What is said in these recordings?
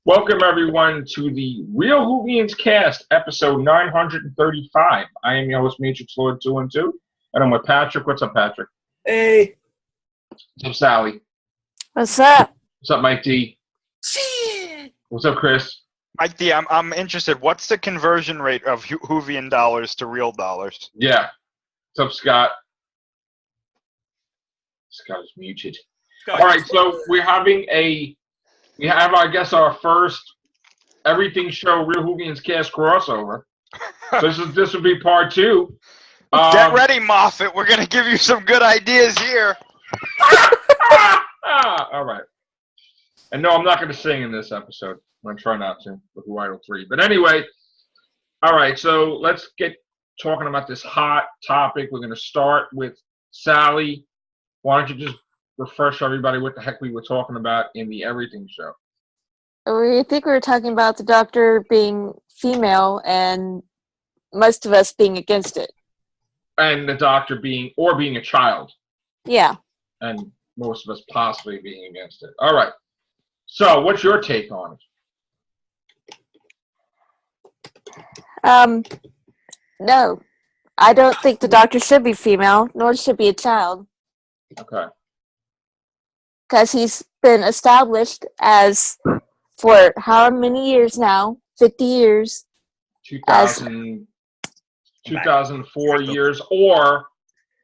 Welcome, everyone, to the Real Whovians cast, episode 935. I am your host, Matrix Lord 212, and I'm with Patrick. What's up, Patrick? Hey. What's up, Sally? What's up? What's up, Mike D? Shit. What's up, Chris? Mike D, I'm interested. What's the conversion rate of Whovian dollars to real dollars? Yeah. What's up, Scott? Scott is muted. All right, so we have, I guess, our first Everything Show Real Whovians cast crossover. This will be part two. Get ready, Moffat. We're gonna give you some good ideas here. All right. And no, I'm not going to sing in this episode. I'm going to try not to with Who Idol 3. But anyway, all right, so let's get talking about this hot topic. We're going to start with Sally. Why don't you just refresh everybody what the heck we were talking about in the Everything Show? I think we were talking about the doctor being female and most of us being against it. And the doctor being a child. Yeah. And most of us possibly being against it. All right. So what's your take on it? No. I don't think the doctor should be female, nor should be a child. Okay. Because he's been established as, for how many years now? 50 years. 2004 years, or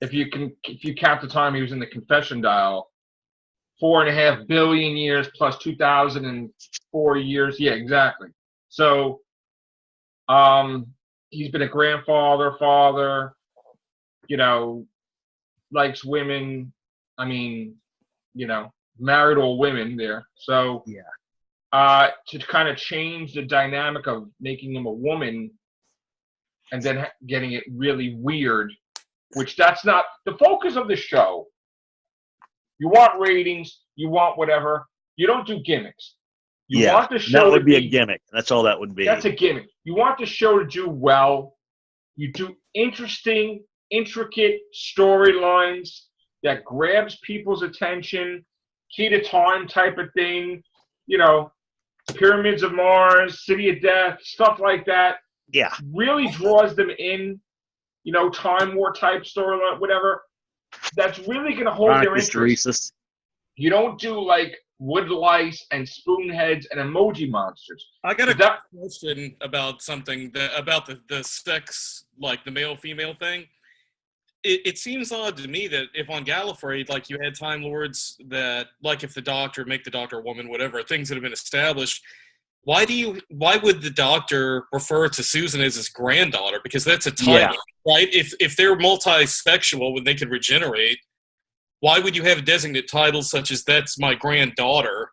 if you count the time he was in the confession dial, 4.5 billion years plus 2004 years. Yeah, exactly. So, he's been a grandfather, father, likes women. I mean, married all women there. So, yeah. To kind of change the dynamic of making him a woman and then getting it really weird, which that's not the focus of the show. You want ratings, you want whatever. You don't do gimmicks. You want the show that would be a gimmick. That's all that would be. That's a gimmick. You want the show to do well. You do interesting, intricate storylines that grabs people's attention, key to time type of thing, Pyramids of Mars, City of Death, stuff like that. Yeah. Really draws them in, Time War type storyline, whatever. That's really going to hold their interest. You don't do like wood lice and spoon heads and emoji monsters. I got a question about something about the sex, like the male-female thing. It seems odd to me that if on Gallifrey, like you had Time Lords that, like if make the Doctor a woman, whatever, things that have been established, why would the Doctor refer to Susan as his granddaughter? Because that's a title, right? If they're multisexual when they could regenerate, why would you have designate titles such as "that's my granddaughter"?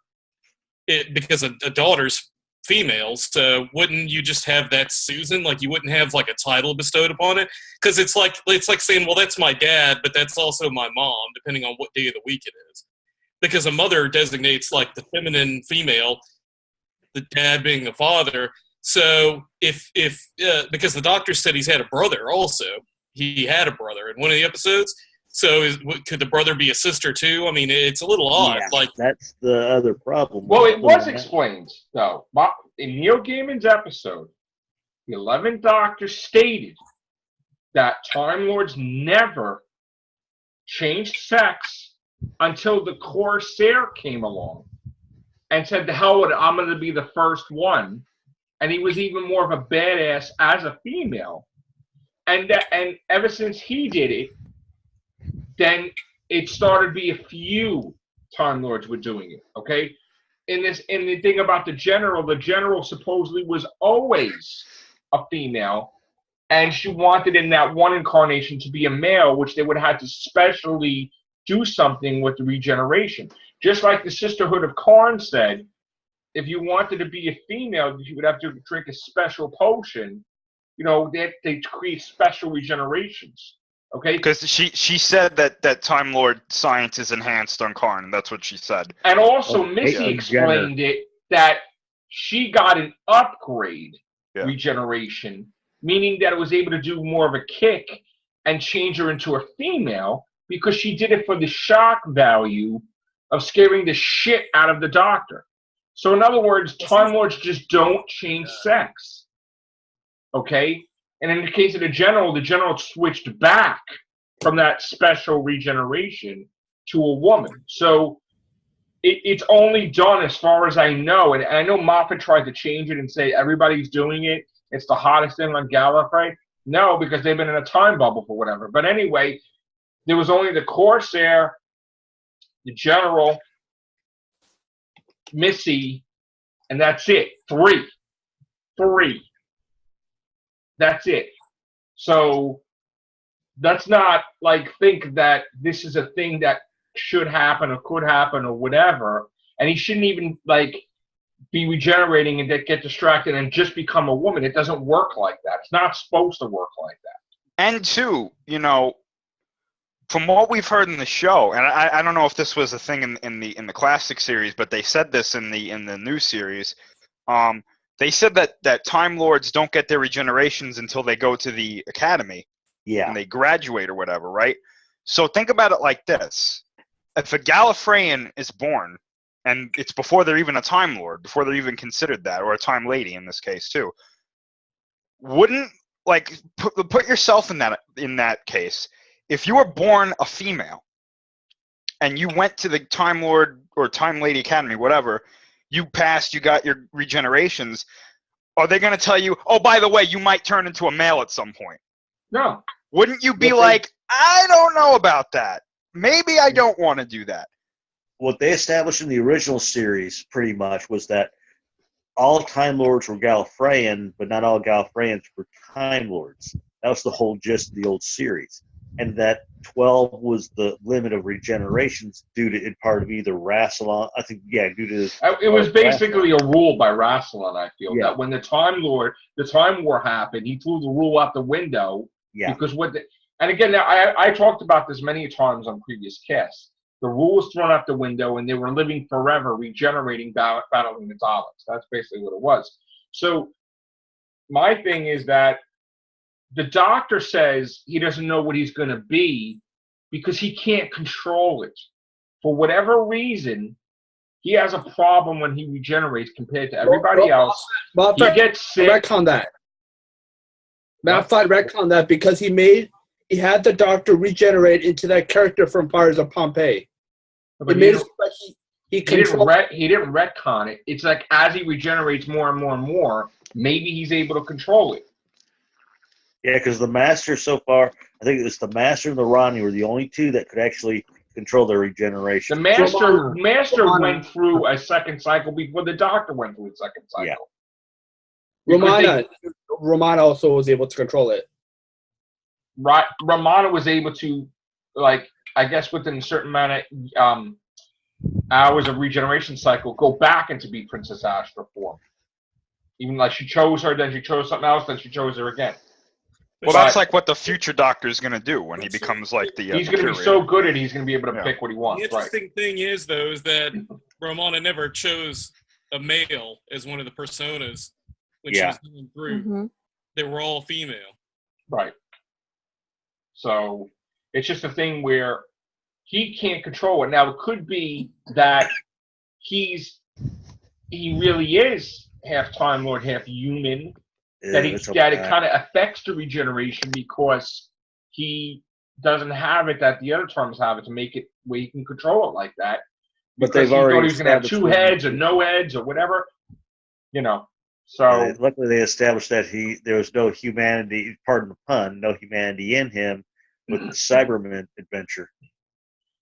Because a daughter's female, so wouldn't you just have that Susan? Like you wouldn't have like a title bestowed upon it? Because it's like saying, well, that's my dad, but that's also my mom, depending on what day of the week it is. Because a mother designates like the feminine female, the dad being the father. So if because the Doctor said he's had a brother also. He had a brother in one of the episodes. So could the brother be a sister too? I mean, it's a little odd. Yeah, like that's the other problem. Well, it was explained, though. In Neil Gaiman's episode, the 11th Doctor stated that Time Lords never changed sex until the Corsair came along and said, the hell with it, I'm going to be the first one. And he was even more of a badass as a female. And ever since he did it, then it started to be a few Time Lords were doing it, okay? In the thing about the general supposedly was always a female, and she wanted in that one incarnation to be a male, which they would have to specially do something with the regeneration. Just like the Sisterhood of Karn said, if you wanted to be a female, you would have to drink a special potion. They create special regenerations. Okay. Because she said that Time Lord science is enhanced on Karn. That's what she said. And also, Missy explained it that she got an upgrade regeneration, meaning that it was able to do more of a kick and change her into a female because she did it for the shock value of scaring the shit out of the Doctor. So in other words, Time Lords just don't change sex. Okay? And in the case of the general switched back from that special regeneration to a woman. So it's only done as far as I know. And I know Moffat tried to change it and say everybody's doing it. It's the hottest thing on Gallifrey. No, because they've been in a time bubble for whatever. But anyway, there was only the Corsair, the General, Missy, and that's it. Three. That's it. So let's not think that this is a thing that should happen or could happen or whatever. And he shouldn't even be regenerating and get distracted and just become a woman. It doesn't work like that. It's not supposed to work like that. And two, from what we've heard in the show, and I don't know if this was a thing in the classic series, but they said this in the new series. They said that Time Lords don't get their regenerations until they go to the academy. Yeah. And they graduate or whatever, right? So think about it like this. If a Gallifreyan is born, and it's before they're even a Time Lord, before they're even considered that, or a Time Lady in this case too, wouldn't put yourself in that case. If you were born a female and you went to the Time Lord or Time Lady Academy, whatever, you passed, you got your regenerations, are they going to tell you, oh, by the way, you might turn into a male at some point? No. Wouldn't you be I don't know about that. Maybe I don't want to do that. What they established in the original series pretty much was that all Time Lords were Gallifreyan, but not all Gallifreyans were Time Lords. That was the whole gist of the old series. And that 12 was the limit of regenerations due to, in part of either Rassilon, I think, due to... It was basically a rule by Rassilon, I feel, Yeah. that when the Time War happened, he threw the rule out the window. Yeah. Because and again, now, I talked about this many times on previous casts. The rule was thrown out the window, and they were living forever, regenerating, battling the Daleks. That's basically what it was. So my thing is that the Doctor says he doesn't know what he's going to be because he can't control it. For whatever reason, he has a problem when he regenerates compared to everybody else. He gets sick. Retcon that. Malphite retcon that because he had the Doctor regenerate into that character from Fires of Pompeii. But he didn't retcon it. It's like as he regenerates more and more and more, maybe he's able to control it. Yeah, because the Master so far, I think it's the Master and the Ronnie were the only two that could actually control their regeneration. The Master went through a second cycle before the Doctor went through a second cycle. Yeah. Romana also was able to control it. Right, Romana was able to, I guess within a certain amount of hours of regeneration cycle, go back into be Princess Astra form. Even she chose her, then she chose something else, then she chose her again. Well, that's what the future Doctor is going to do when he becomes the. He's going to be so good at it, he's going to be able to pick what he wants. The interesting thing is, though, is that Romana never chose a male as one of the personas when she was going through. Mm-hmm. They were all female. Right. So it's just a thing where he can't control it. Now, it could be that he really is half Time Lord, half human. That it kind of affects the regeneration because he doesn't have it that the other terms have it to make it where he can control it like that. But because he thought he was going to have two heads or no heads or whatever, So luckily they established that there was no humanity, pardon the pun, no humanity in him with the Cyberman adventure.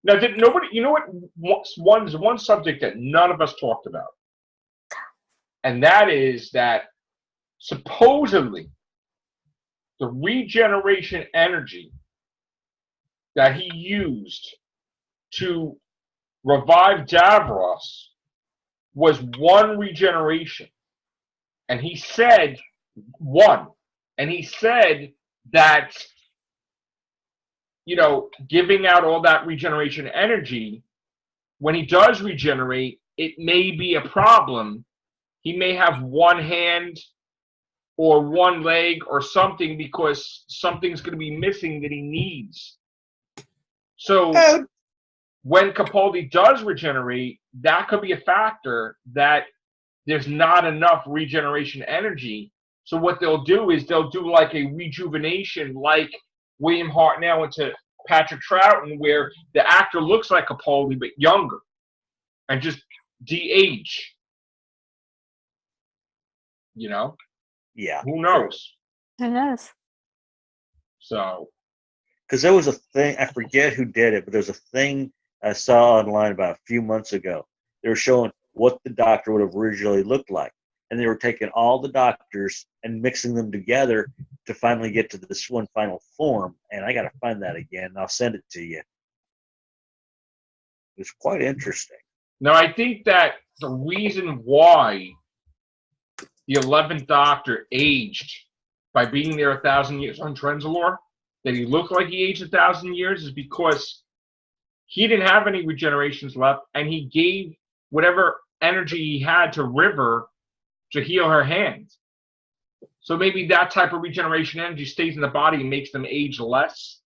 Now, did nobody? You know what? One subject that none of us talked about, and that is that. Supposedly, the regeneration energy that he used to revive Davros was one regeneration. And he said one. And he said that, giving out all that regeneration energy, when he does regenerate, it may be a problem. He may have one hand or one leg or something because something's going to be missing that he needs. So when Capaldi does regenerate, that could be a factor that there's not enough regeneration energy. So what they'll do is they'll do like a rejuvenation, like William Hart now into Patrick Troughton, where the actor looks like Capaldi but younger, and just de-age. You know? Yeah. Who knows? Who knows? So. Because there was a thing, I forget who did it, but there's a thing I saw online about a few months ago. They were showing what the Doctor would have originally looked like. And they were taking all the Doctors and mixing them together to finally get to this one final form. And I got to find that again, and I'll send it to you. It was quite interesting. Now, I think that the reason why the 11th Doctor aged by being there 1,000 years on Trenzalore, that he looked like he aged 1,000 years, is because he didn't have any regenerations left, and he gave whatever energy he had to River to heal her hand. So maybe that type of regeneration energy stays in the body and makes them age less.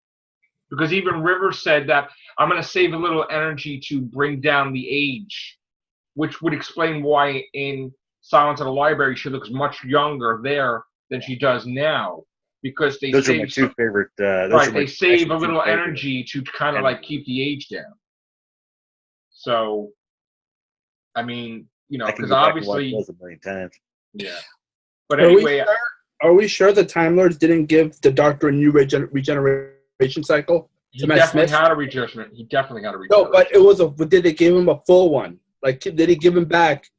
Because even River said that, I'm going to save a little energy to bring down the age, which would explain why in Silence of the Library she looks much younger there than she does now. Because they those are my two favorite. Right, they save a little energy to kind of like keep the age down. So, I mean, you know, because obviously, a million times. Yeah. But anyway, are we sure the Time Lords didn't give the Doctor a new regeneration cycle? He definitely had a regeneration. He definitely had a regeneration. No, but it was but did they give him a full one? Like, did they give him back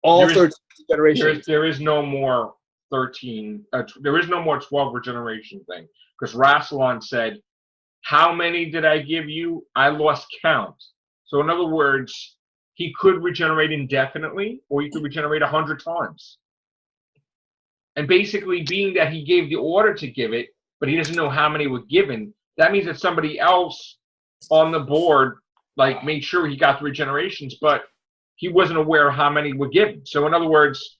all 13 generations? There is no more 13. There is no more 12 regeneration thing, because Rassilon said, "How many did I give you? I lost count." So in other words, he could regenerate indefinitely, or he could regenerate 100 times. And basically, being that he gave the order to give it, but he doesn't know how many were given, that means that somebody else on the board like made sure he got the regenerations, but he wasn't aware of how many were given. So in other words,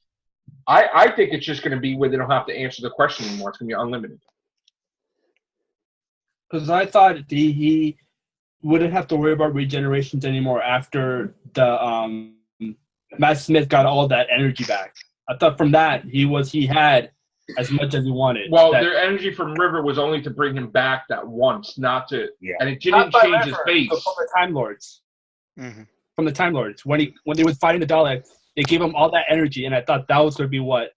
I think it's just going to be where they don't have to answer the question anymore. It's going to be unlimited. Because I thought he wouldn't have to worry about regenerations anymore after the Matt Smith got all that energy back. I thought from that he had as much as he wanted. Well, their energy from River was only to bring him back that once, not to, and it didn't change his face. From the Time Lords. Mm-hmm. From the Time Lords, when they were fighting the Daleks, they gave him all that energy, and I thought that was going to be what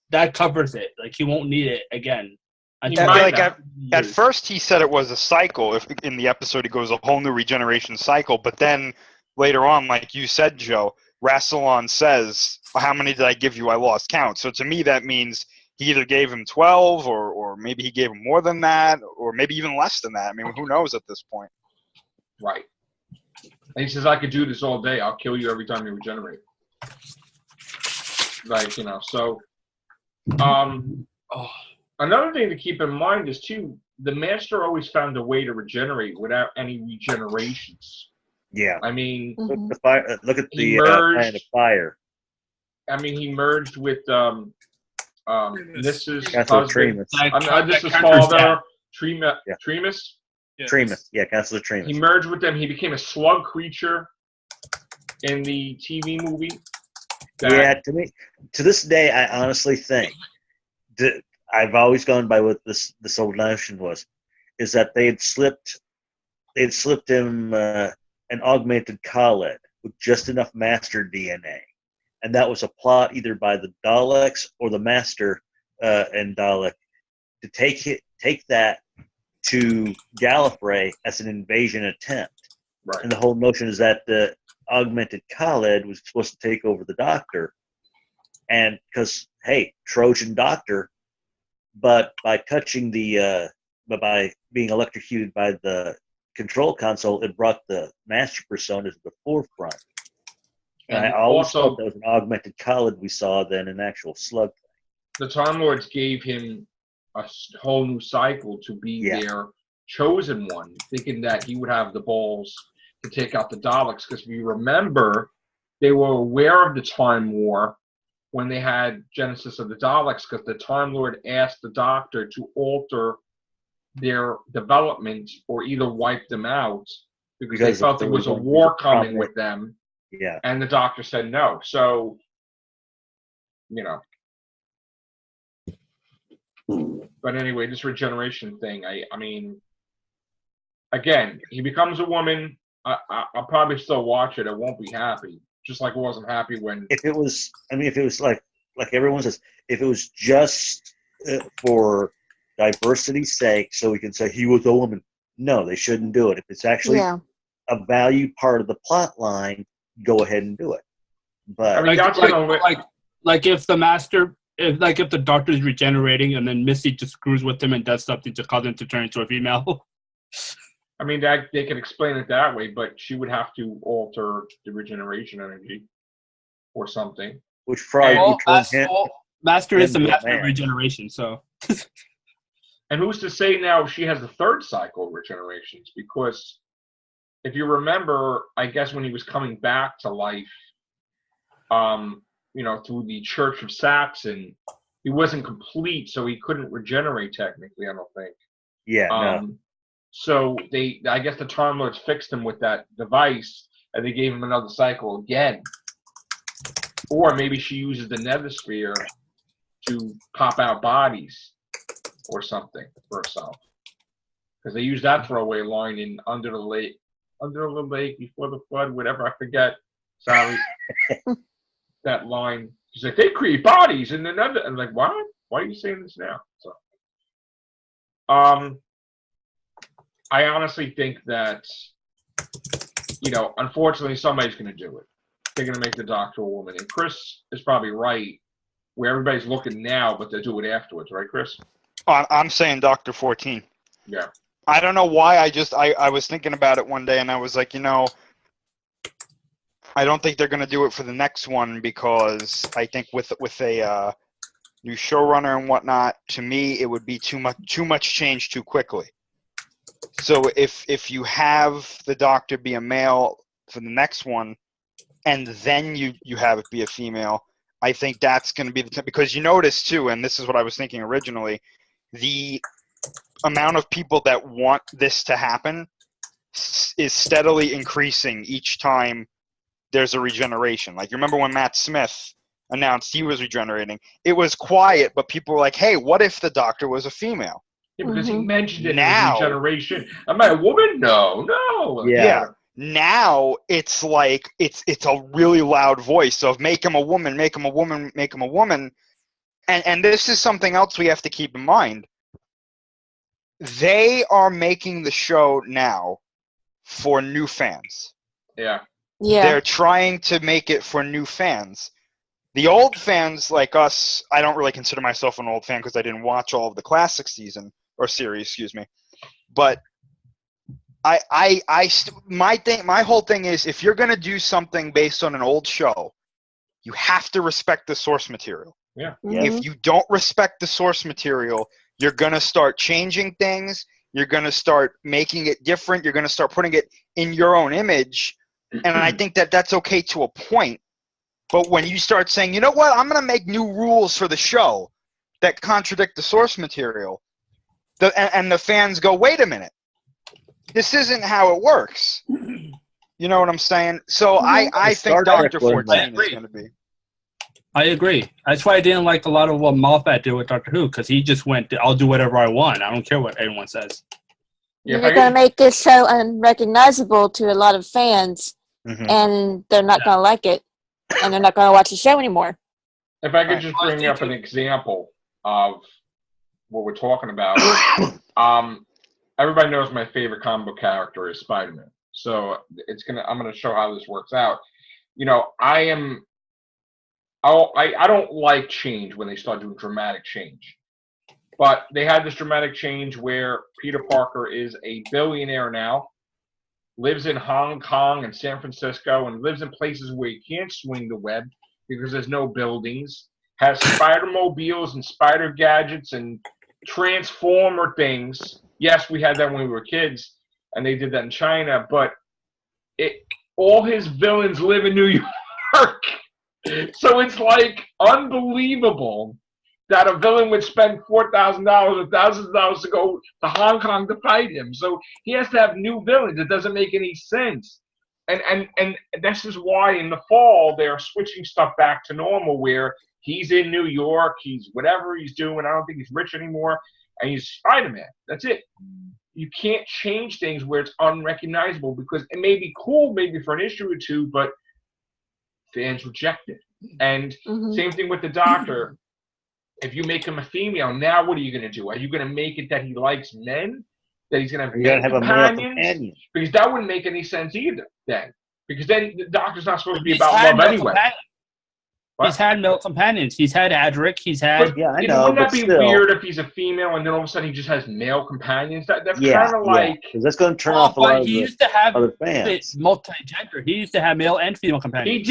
that covers it. Like, he won't need it again. At first he said it was a cycle. If in the episode it goes a whole new regeneration cycle, but then later on, like you said, Joe, Rassilon says, "How many did I give you? I lost count." So to me, that means he either gave him 12, or maybe he gave him more than that, or maybe even less than that. I mean, who knows at this point? Right. And he says, "I could do this all day. I'll kill you every time you regenerate." Like, you know, so another thing to keep in mind is, too, the Master always found a way to regenerate without any regenerations. Yeah. I mean, look at the Planet of Fire. I mean, he merged with this is Councilor husband. Tremas. This is father, Tremas. Yeah. Tremas. Yeah, Councilor Tremas. He merged with them. He became a slug creature in the TV movie. To this day, I honestly think that I've always gone by what this old notion is that they had slipped him an augmented Khaled with just enough Master DNA, and that was a plot either by the Daleks or the Master and Dalek to take that to Gallifrey as an invasion attempt. Right. And the whole notion is that the augmented Khaled was supposed to take over the Doctor, and because Trojan Doctor, but by touching by being electrocuted by the control console, it brought the Master persona to the forefront. And I always thought that was an augmented Khaled we saw than an actual slug thing. The Time Lords gave him a whole new cycle to be their chosen one, thinking that he would have the balls to take out the Daleks. Because if you remember, they were aware of the Time War when they had Genesis of the Daleks, because the Time Lord asked the Doctor to alter their development or either wipe them out because they felt there was a war coming with them. Yeah. And the Doctor said no. So you know. But anyway, this regeneration thing, I mean, again, he becomes a woman. I'll probably still watch it. I won't be happy, just like I wasn't happy when. If it was, I mean, if it was like everyone says, if it was just for diversity's sake, so we can say he was a woman, no, they shouldn't do it. If it's actually Yeah. a value part of the plot line, go ahead and do it. But I mean, that's gonna Like if the master, if the doctor is regenerating and then Missy just screws with him and does something to cause him to turn into a female. I mean, that they can explain it that way, but she would have to alter the regeneration energy or something. which probably Well, would turn him. Master is the into a master of man. regeneration, so. And who's to say now she has the third cycle of regenerations? Because if you remember, I guess when he was coming back to life, through the Church of Saxon, he wasn't complete, so he couldn't regenerate technically, I don't think. Yeah, no. So I guess the Time Lords fixed him with that device, and they gave him another cycle again. Or maybe she uses the Nethersphere to pop out bodies or something for herself. Because they used that throwaway line in Under the Lake, Before the Flood, whatever, I forget. Sorry. That line. She's like, they create bodies in the Nether. I'm like, what? Why are you saying this now? So, I honestly think that, unfortunately, somebody's going to do it. They're going to make the Doctor a woman. And Chris is probably right, where everybody's looking now, but they'll do it afterwards. Right, Chris? I'm saying Dr. 14. Yeah. I don't know why. I was thinking about it one day, and I was like, I don't think they're going to do it for the next one because I think with a new showrunner and whatnot, to me, it would be too much change too quickly. So if you have the Doctor be a male for the next one, and then you have it be a female, I think that's going to be because you notice too, and this is what I was thinking originally, the amount of people that want this to happen is steadily increasing each time there's a regeneration. Like, you remember when Matt Smith announced he was regenerating? It was quiet, but people were like, hey, what if the Doctor was a female? Yeah, because he mentioned it Now- in regeneration. Am I a woman? No. Yeah. Now it's like it's a really loud voice of make him a woman, make him a woman, make him a woman. And this is something else we have to keep in mind. They are making the show now for new fans. Yeah. Yeah. They're trying to make it for new fans. The old fans like us, I don't really consider myself an old fan because I didn't watch all of the classic season or series, excuse me. But my whole thing is, if you're gonna do something based on an old show, you have to respect the source material. Yeah. Mhm. If you don't respect the source material, you're gonna start changing things. You're gonna start making it different. You're gonna start putting it in your own image, and I think that that's okay to a point. But when you start saying, you know what, I'm gonna make new rules for the show that contradict the source material, and the fans go, wait a minute. This isn't how it works. You know what I'm saying? So I think Star Trek Dr. wasn't 14 that. is going to be. I agree. That's why I didn't like a lot of what Moffat did with Doctor Who, because he just went, I'll do whatever I want. I don't care what anyone says. Yeah, You're going to make this show unrecognizable to a lot of fans, Mhm. and they're not going to like it, and they're not going to watch the show anymore. If I could just bring up an example of what we're talking about, everybody knows my favorite comic book character is Spider-Man. So I'm gonna show how this works out. I don't like change when they start doing dramatic change. But they had this dramatic change where Peter Parker is a billionaire now, lives in Hong Kong and San Francisco, and lives in places where you can't swing the web because there's no buildings, has spider-mobiles and spider gadgets and transformer things. Yes, we had that when we were kids, and they did that in China, but all his villains live in New York. So it's like unbelievable that a villain would spend $4,000 or thousands of dollars to go to Hong Kong to fight him. So he has to have new villains. It doesn't make any sense. And this is why in the fall they're switching stuff back to normal, where he's in New York, he's whatever he's doing. I don't think he's rich anymore, and he's Spider-Man. That's it. You can't change things where it's unrecognizable, because it may be cool maybe for an issue or two, but fans reject it. And same thing with the Doctor. If you make him a female, now what are you going to do? Are you going to make it that he likes men? That he's going to have a male companion? Because that wouldn't make any sense either then. Because then the Doctor's not supposed to be He's about had love anyway. He's had male companions. He's had Adric. He's had. But, wouldn't that be weird if he's a female and then all of a sudden he just has male companions? That's kind of like. Because that's going to turn off a lot of he used to have other fans. Multi-gender. He used to have male and female companions.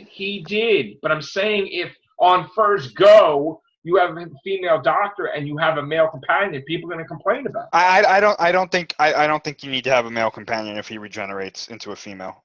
He did. But I'm saying if on first go you have a female Doctor and you have a male companion, people are going to complain about it. I don't think you need to have a male companion if he regenerates into a female.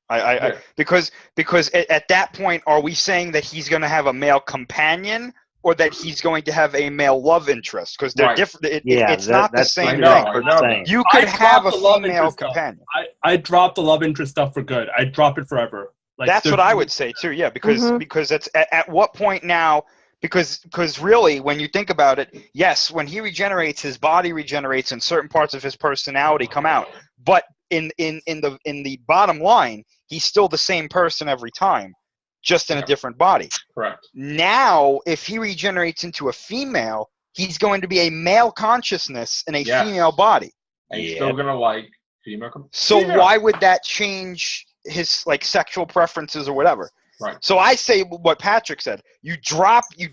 Because at that point, are we saying that he's going to have a male companion or that he's going to have a male love interest? Because they're different. It's not the same thing. You could have a female companion. I dropped the love interest stuff for good. I drop it forever. That's what I would say too. Yeah, because it's at what point now? Because really, when you think about it, yes, when he regenerates, his body regenerates and certain parts of his personality come out. But in the bottom line, he's still the same person every time, just in a different body. Correct. Now, if he regenerates into a female, he's going to be a male consciousness in a female body. And he's still going to like female. So why would that change his sexual preferences or whatever? Right. So I say what Patrick said. You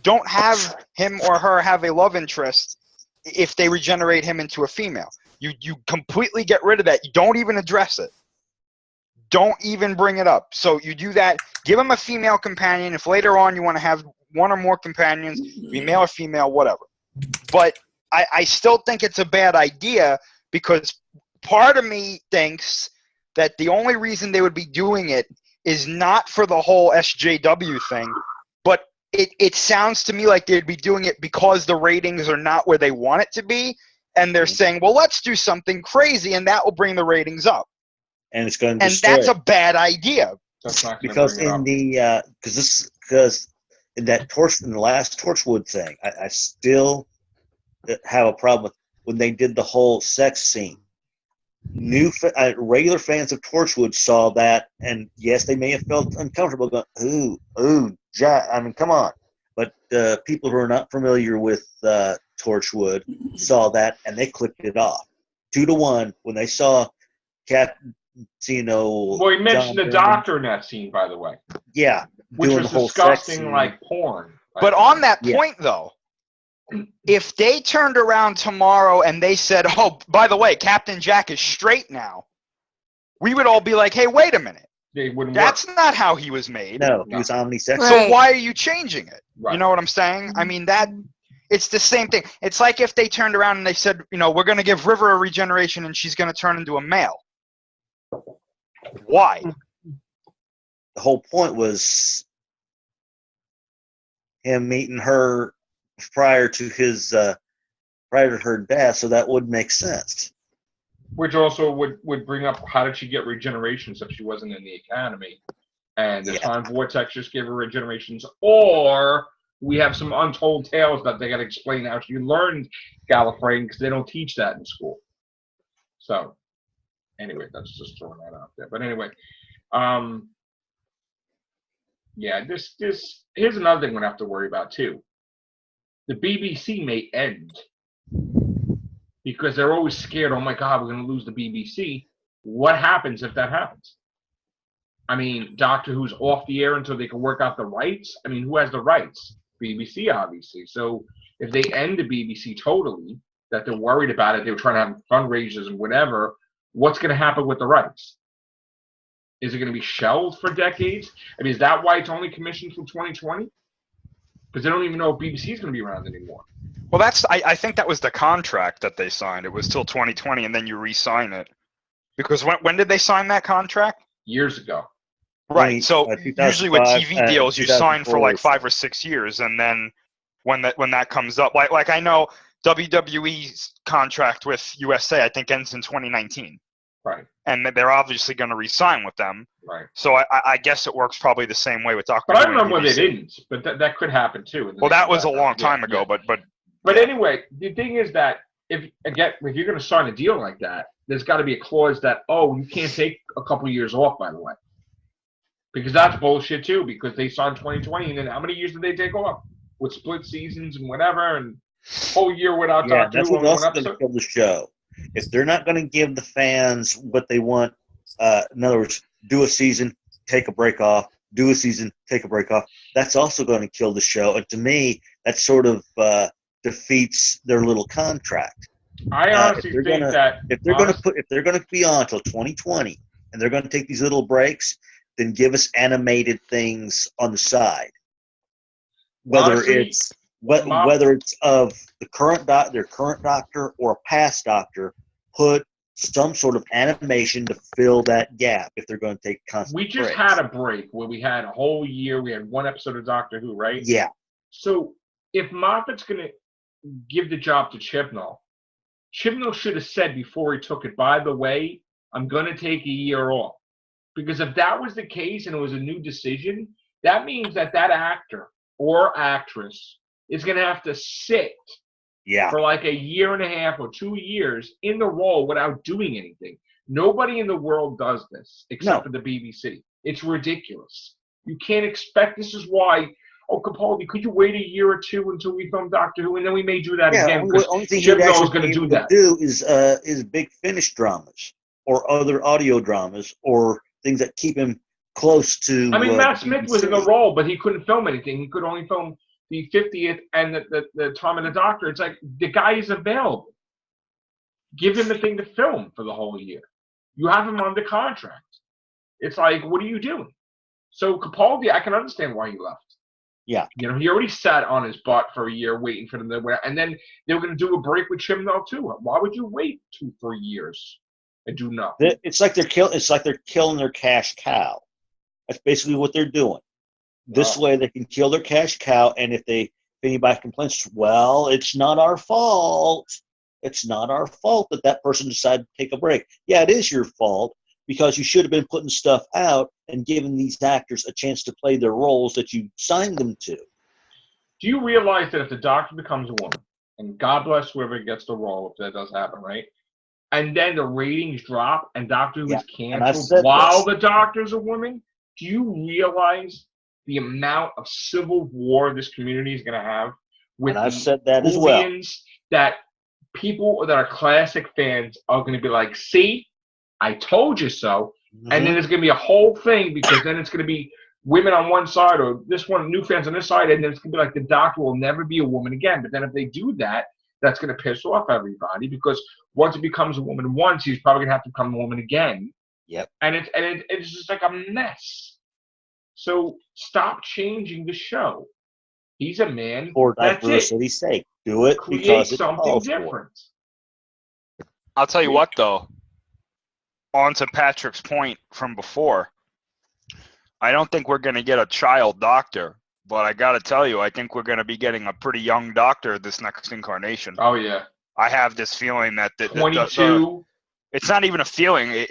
don't have him or her have a love interest if they regenerate him into a female. You completely get rid of that. You don't even address it. Don't even bring it up. So you do that. Give him a female companion. If later on you want to have one or more companions, be male or female, whatever. But I still think it's a bad idea because part of me thinks that the only reason they would be doing it is not for the whole SJW thing, but it sounds to me like they'd be doing it because the ratings are not where they want it to be, and they're saying, well, let's do something crazy, and that will bring the ratings up. And it's going to that's a bad idea. Because in the because in that in the last Torchwood thing, I still have a problem with when they did the whole sex scene. Regular fans of Torchwood saw that, and yes, they may have felt uncomfortable going, ooh, Jack, I mean, come on. But people who are not familiar with Torchwood saw that, and they clicked it off. 2-1 when they saw Well, he mentioned the Doctor in that scene, by the way. Yeah. Which was disgusting like porn. But on that point, though, if they turned around tomorrow and they said, oh, by the way, Captain Jack is straight now, we would all be like, hey, wait a minute. That's not how he was made. No, he was omnisexual. Right. So why are you changing it? Right. You know what I'm saying? I mean, it's the same thing. It's like if they turned around and they said, we're going to give River a regeneration and she's going to turn into a male. Why? The whole point was him meeting her prior to her death, so that would make sense. Which also would bring up, how did she get regenerations if she wasn't in the academy? And the time vortex just gave her regenerations, or we have some untold tales that they got to explain how she learned Gallifreyan, because they don't teach that in school. So anyway, that's just throwing that out there. But anyway, this here's another thing we're gonna have to worry about too. The BBC may end because they're always scared. Oh my God, we're gonna lose the BBC. What happens if that happens? I mean, Doctor Who's off the air until they can work out the rights. I mean, who has the rights? BBC, obviously. So if they end the BBC totally, that they're worried about it, they were trying to have fundraisers and whatever. What's going to happen with the rights? Is it going to be shelved for decades? I mean, is that why it's only commissioned from 2020? Because they don't even know if BBC is going to be around anymore. Well, I think that was the contract that they signed. It was till 2020, and then you re-sign it. Because when did they sign that contract? Years ago. Right. So usually with TV deals, you sign for like 5 or 6 years, and then when that comes up, like I know WWE's contract with USA, I think ends in 2019. Right. And they're obviously going to re-sign with them. Right. So I guess it works probably the same way with Doctor But I Who and remember when they BBC. didn't. But that could happen too. Well, that was a long time ago. Yeah. But Yeah. Anyway, the thing is that if you're going to sign a deal like that, there's got to be a clause that you can't take a couple of years off. By the way, because that's bullshit too. Because they signed 2020, and then how many years did they take off with split seasons and whatever, and whole year without Doctor that's Who what's on one also going to episode? kill the show. If they're not going to give the fans what they want, in other words, do a season, take a break off, do a season, take a break off, that's also going to kill the show. And to me, that sort of defeats their little contract. I honestly think that if they're going to be on until 2020 and they're going to take these little breaks, then give us animated things on the side. Whether it's of the their current doctor or a past doctor, put some sort of animation to fill that gap if they're going to take constant we just breaks. had a break where we had a whole year. We had one episode of Doctor Who, right? Yeah. So if Moffat's going to give the job to Chibnall should have said before he took it, by the way, I'm going to take a year off. Because if that was the case and it was a new decision, that means that actor or actress is going to have to sit for like a year and a half or 2 years in the role without doing anything. Nobody in the world does this except for the BBC. It's ridiculous. You can't expect. This is why. Oh, Capaldi, could you wait a year or two until we film Doctor Who, and then we may do that again? The only thing Jim he'd Knowles actually going to do be able that. to do is big Finnish dramas or other audio dramas or things that keep him close to. I mean, Matt Smith was in the BBC. role, but he couldn't film anything. He could only film the 50th and the Time of the Doctor. It's like the guy is available. Give him a thing to film for the whole year. You have him under contract. It's like, what are you doing? So Capaldi, I can understand why he left. Yeah. He already sat on his butt for a year waiting for them to wear, and then they were going to do a break with Chibnall too. Why would you wait 2-3 years and do nothing? It's like they're killing their cash cow. That's basically what they're doing. This way they can kill their cash cow, and if anybody complains, well, it's not our fault. It's not our fault that person decided to take a break. Yeah, it is your fault because you should have been putting stuff out and giving these actors a chance to play their roles that you signed them to. Do you realize that if the Doctor becomes a woman, and God bless whoever gets the role if that does happen, right? And then the ratings drop and Doctor Who is canceled while the Doctor's a woman, do you realize the amount of civil war this community is going to have with I've said that as well. Whovians, that people that are classic fans are going to be like, see, I told you so. Mm-hmm. And then there's going to be a whole thing because then it's going to be women on one side or this one, new fans on this side, and then it's going to be like the Doctor will never be a woman again. But then if they do that, that's going to piss off everybody because once it becomes a woman once, he's probably going to have to become a woman again. Yep. And it's just like a mess. So stop changing the show. He's a man. For diversity's sake. Do it Create because it's something different. I'll tell you what, though. On to Patrick's point from before. I don't think we're going to get a child Doctor, but I got to tell you, I think we're going to be getting a pretty young Doctor this next incarnation. Oh, yeah. I have this feeling that 22. It's not even a feeling.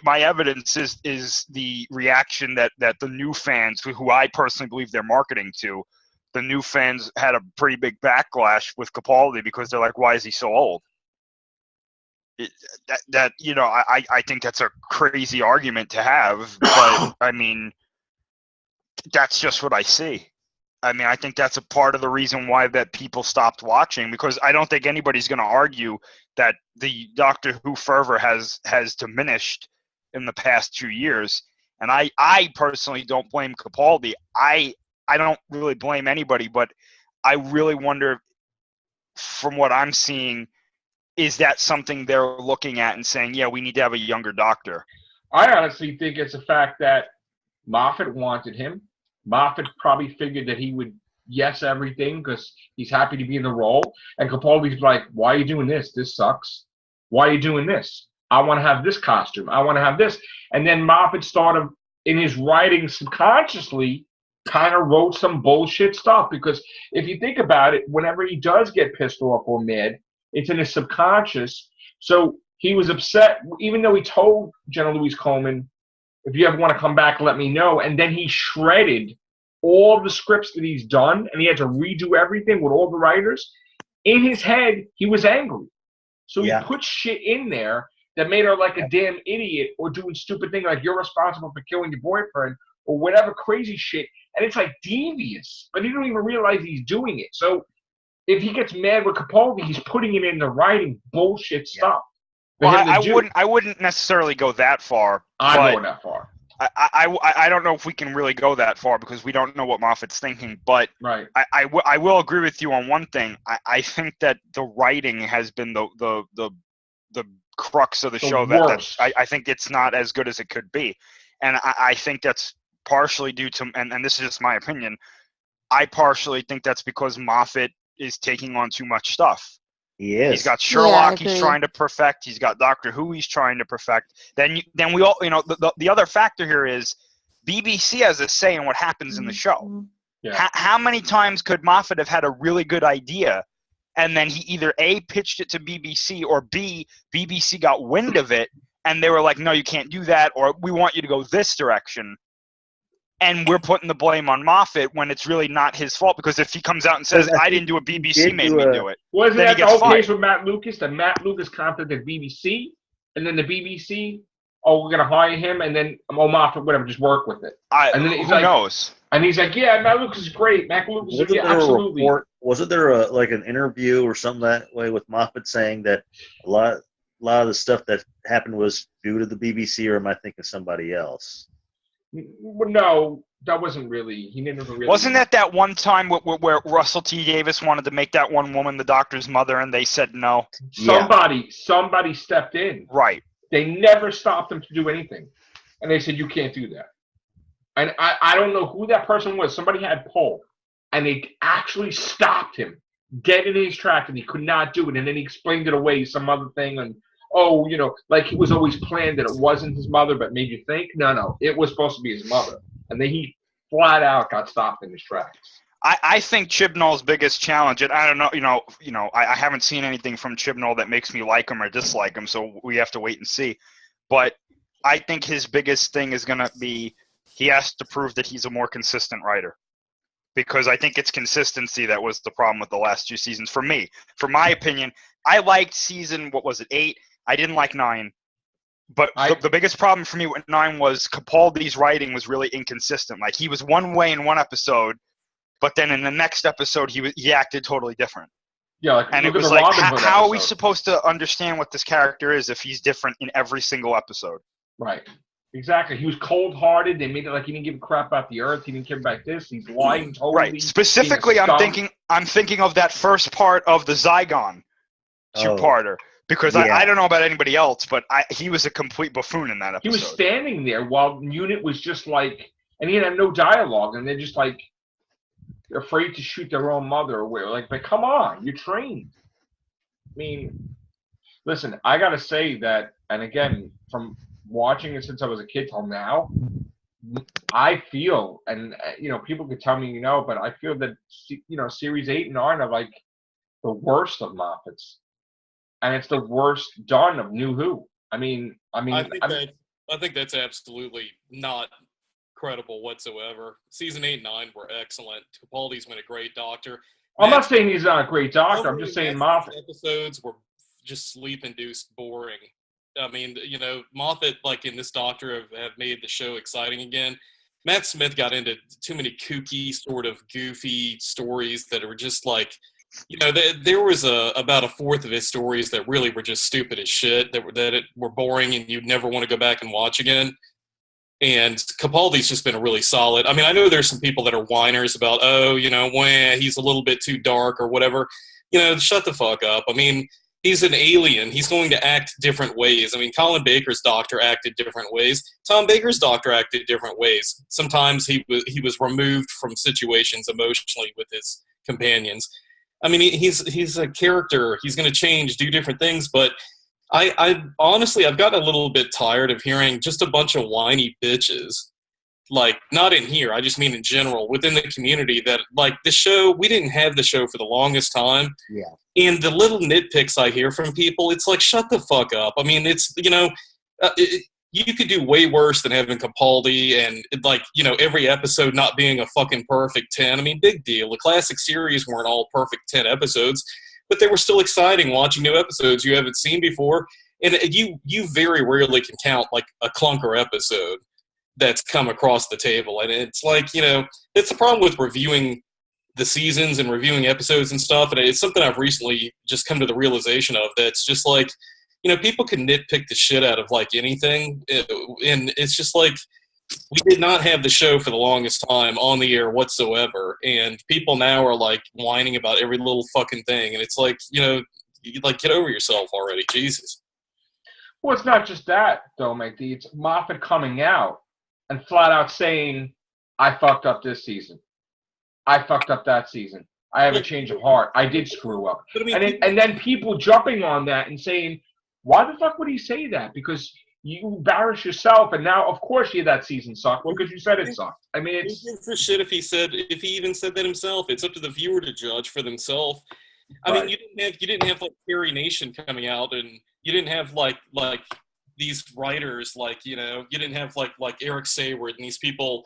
My evidence is the reaction that the new fans, who I personally believe they're marketing to, the new fans had a pretty big backlash with Capaldi because they're like, why is he so old? I think that's a crazy argument to have, but I mean, that's just what I see. I mean, I think that's a part of the reason why that people stopped watching, because I don't think anybody's going to argue that the Doctor Who fervor has diminished in the past 2 years. And I personally don't blame Capaldi. I don't really blame anybody, but I really wonder, from what I'm seeing, is that something they're looking at and saying, yeah, we need to have a younger Doctor? I honestly think it's a fact that Moffat wanted him. Moffat probably figured that he would yes everything because he's happy to be in the role. And Capaldi's like, why are you doing this? This sucks. Why are you doing this? I want to have this costume. I want to have this. And then Moffat started, in his writing subconsciously, kind of wrote some bullshit stuff. Because if you think about it, whenever he does get pissed off or mad, it's in his subconscious. So he was upset, even though he told Jenna Louise Coleman, if you ever want to come back, let me know. And then he shredded all the scripts that he's done, and he had to redo everything with all the writers. In his head, he was angry. So he put shit in there that made her like a damn idiot or doing stupid things like you're responsible for killing your boyfriend or whatever crazy shit. And it's like devious, but he don't even realize he's doing it. So if he gets mad with Capaldi, he's putting it in the writing bullshit stuff. Well, I wouldn't necessarily go that far. I'm going that far. I don't know if we can really go that far because we don't know what Moffat's thinking. But right. I will agree with you on one thing. I think that the writing has been the crux of the show. That I think it's not as good as it could be, and I think that's partially due to, and this is just my opinion. I partially think that's because Moffat is taking on too much stuff. He is. He's got Sherlock he's trying to perfect. He's got Doctor Who he's trying to perfect. Then we all, the other factor here is BBC has a say in what happens in the show. Yeah. How many times could Moffat have had a really good idea and then he either A, pitched it to BBC, or B, BBC got wind of it and they were like, no, you can't do that, or we want you to go this direction. And we're putting the blame on Moffat when it's really not his fault, because if he comes out and says, I didn't do it, BBC made me do it. Wasn't then that he the gets whole case fired. with Matt Lucas? That Matt Lucas contacted BBC, and then the BBC, we're going to hire him, and then, Moffat, whatever, just work with it. And then he's who knows? And he's like, yeah, Matt Lucas is great. Matt Lucas is absolutely. Wasn't there an interview or something that way with Moffat saying that a lot of the stuff that happened was due to the BBC, or am I thinking somebody else? No, that wasn't really. He didn't really. Wasn't that one time where Russell T. Davis wanted to make that one woman the Doctor's mother, and they said no? Somebody stepped in. Right. They never stopped him to do anything, and they said you can't do that. And I don't know who that person was. Somebody had pull, and they actually stopped him dead in his track, and he could not do it. And then he explained it away, some other thing, and like it was always planned that it wasn't his mother, but made you think, no, it was supposed to be his mother. And then he flat out got stopped in his tracks. I think Chibnall's biggest challenge, and I don't know, I haven't seen anything from Chibnall that makes me like him or dislike him, so we have to wait and see. But I think his biggest thing is going to be he has to prove that he's a more consistent writer. Because I think it's consistency that was the problem with the last two seasons for me. For my opinion, I liked season, 8? I didn't like 9. But the biggest problem for me with 9 was Capaldi's writing was really inconsistent. Like, he was one way in one episode, but then in the next episode, he acted totally different. Yeah, and it was like, how are we supposed to understand what this character is if he's different in every single episode? Right. Exactly. He was cold-hearted. They made it like he didn't give a crap about the Earth. He didn't care about this. He's lying totally. Right. Specifically, I'm thinking of that first part of the Zygon two-parter. Because I don't know about anybody else, but he was a complete buffoon in that episode. He was standing there while Unit was just like, and he had no dialogue, and they're just like afraid to shoot their own mother away. Like, come on, you're trained. I mean, listen, I gotta say that, and again, from watching it since I was a kid till now, I feel, and people could tell me but I feel that series 8 and 9 are like the worst of Moffat's. And it's the worst done of New Who. I think that's absolutely not credible whatsoever. Season 8 and 9 were excellent. Capaldi's been a great Doctor. I'm not saying he's not a great Doctor. I'm just saying Moffat episodes were just sleep-induced boring. I mean, Moffat, like in this Doctor, have made the show exciting again. Matt Smith got into too many kooky, sort of goofy stories that were just like. There was about a fourth of his stories that really were just stupid as shit, that were boring and you'd never want to go back and watch again. And Capaldi's just been really solid. I mean, I know there's some people that are whiners about, he's a little bit too dark or whatever. Shut the fuck up. I mean, he's an alien. He's going to act different ways. I mean, Colin Baker's Doctor acted different ways. Tom Baker's Doctor acted different ways. Sometimes he was removed from situations emotionally with his companions. I mean, he's a character. He's going to change, do different things. But I honestly, I've gotten a little bit tired of hearing just a bunch of whiny bitches like not in here, I just mean in general within the community, that like the show, we didn't have the show for the longest time. Yeah. And the little nitpicks I hear from people, it's like, shut the fuck up. I mean, it's, you could do way worse than having Capaldi and, like, every episode not being a fucking perfect 10. I mean, big deal. The classic series weren't all perfect 10 episodes, but they were still exciting watching new episodes you haven't seen before. And you very rarely can count, like, a clunker episode that's come across the table. And it's like, it's the problem with reviewing the seasons and reviewing episodes and stuff. And it's something I've recently just come to the realization of, that's just like, people can nitpick the shit out of like anything. And it's just like, we did not have the show for the longest time on the air whatsoever. And people now are like whining about every little fucking thing. And it's like, get over yourself already. Jesus. Well, it's not just that, though, mate. It's Moffat coming out and flat out saying, I fucked up this season. I fucked up that season. I have a change of heart. I did screw up. But I mean, And then people jumping on that and saying, why the fuck would he say that? Because you embarrass yourself, and now, of course, that season sucked because you said it sucked. I mean, it's... Who gives a shit if he even said that himself? It's up to the viewer to judge for themselves. I mean, you didn't have like Carrie Nation coming out, and you didn't have like these writers, like, you didn't have like Eric Sayward and these people,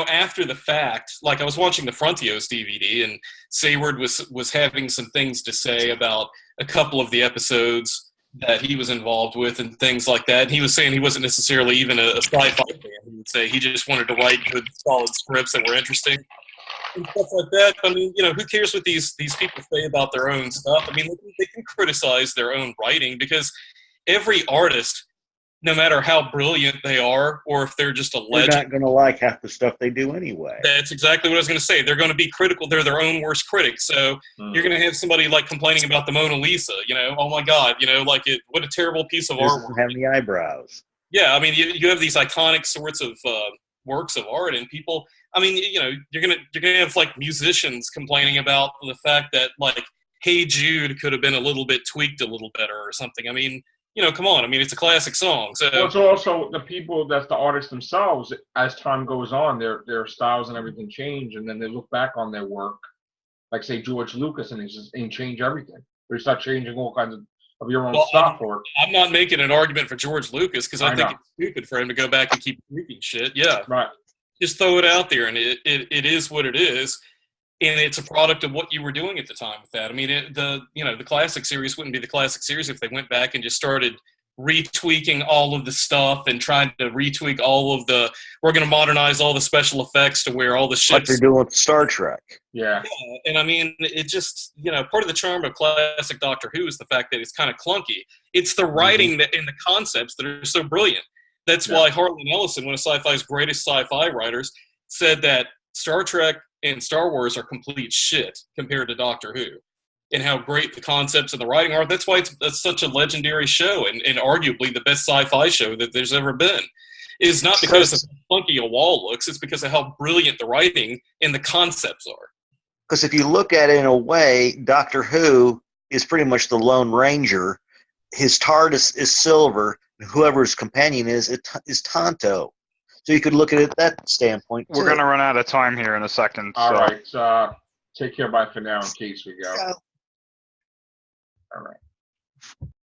after the fact. Like, I was watching the Frontios DVD, and Sayward was having some things to say about a couple of the episodes that he was involved with and things like that. And he was saying he wasn't necessarily even a sci-fi fan. He would say he just wanted to write good, solid scripts that were interesting and stuff like that. I mean, who cares what these people say about their own stuff? I mean, they can criticize their own writing, because every artist, no matter how brilliant they are, or if they're just a legend, they're not going to like half the stuff they do anyway. That's exactly what I was going to say. They're going to be critical. They're their own worst critics. So you're going to have somebody like complaining about the Mona Lisa, oh my God, like what a terrible piece of art. Doesn't have any eyebrows. Yeah. I mean, you have these iconic sorts of works of art, and people, I mean, you're going to have like musicians complaining about the fact that like, Hey Jude could have been a little bit tweaked a little better or something. I mean, come on. I mean, it's a classic song. So well, it's also the people, that's the artists themselves. As time goes on, their styles and everything change, and then they look back on their work, like say George Lucas, and change everything. They start changing all kinds of your own stuff. I'm not making an argument for George Lucas, because I think it's stupid for him to go back and keep tweaking shit. Yeah, right. Just throw it out there, and it is what it is. And it's a product of what you were doing at the time with that. I mean, the classic series wouldn't be the classic series if they went back and just started retweaking all of the stuff and trying to retweak all of the, we're going to modernize all the special effects to where all the ships. Like they're doing with Star Trek. Yeah. And I mean, it just, part of the charm of classic Doctor Who is the fact that it's kind of clunky. It's the writing that, and the concepts that are so brilliant. That's why Harlan Ellison, one of sci-fi's greatest sci-fi writers, said that Star Trek and Star Wars are complete shit compared to Doctor Who, and how great the concepts and the writing are. That's why it's such a legendary show, and arguably the best sci-fi show that there's ever been. Is not because of how funky a wall looks, it's because of how brilliant the writing and the concepts are. Because if you look at it in a way, Doctor Who is pretty much the Lone Ranger. His TARDIS is Silver, and whoever his companion is Tonto. So you could look at it that standpoint, too. We're going to run out of time here in a second. All right. Take care. Bye for now in case we go. All right.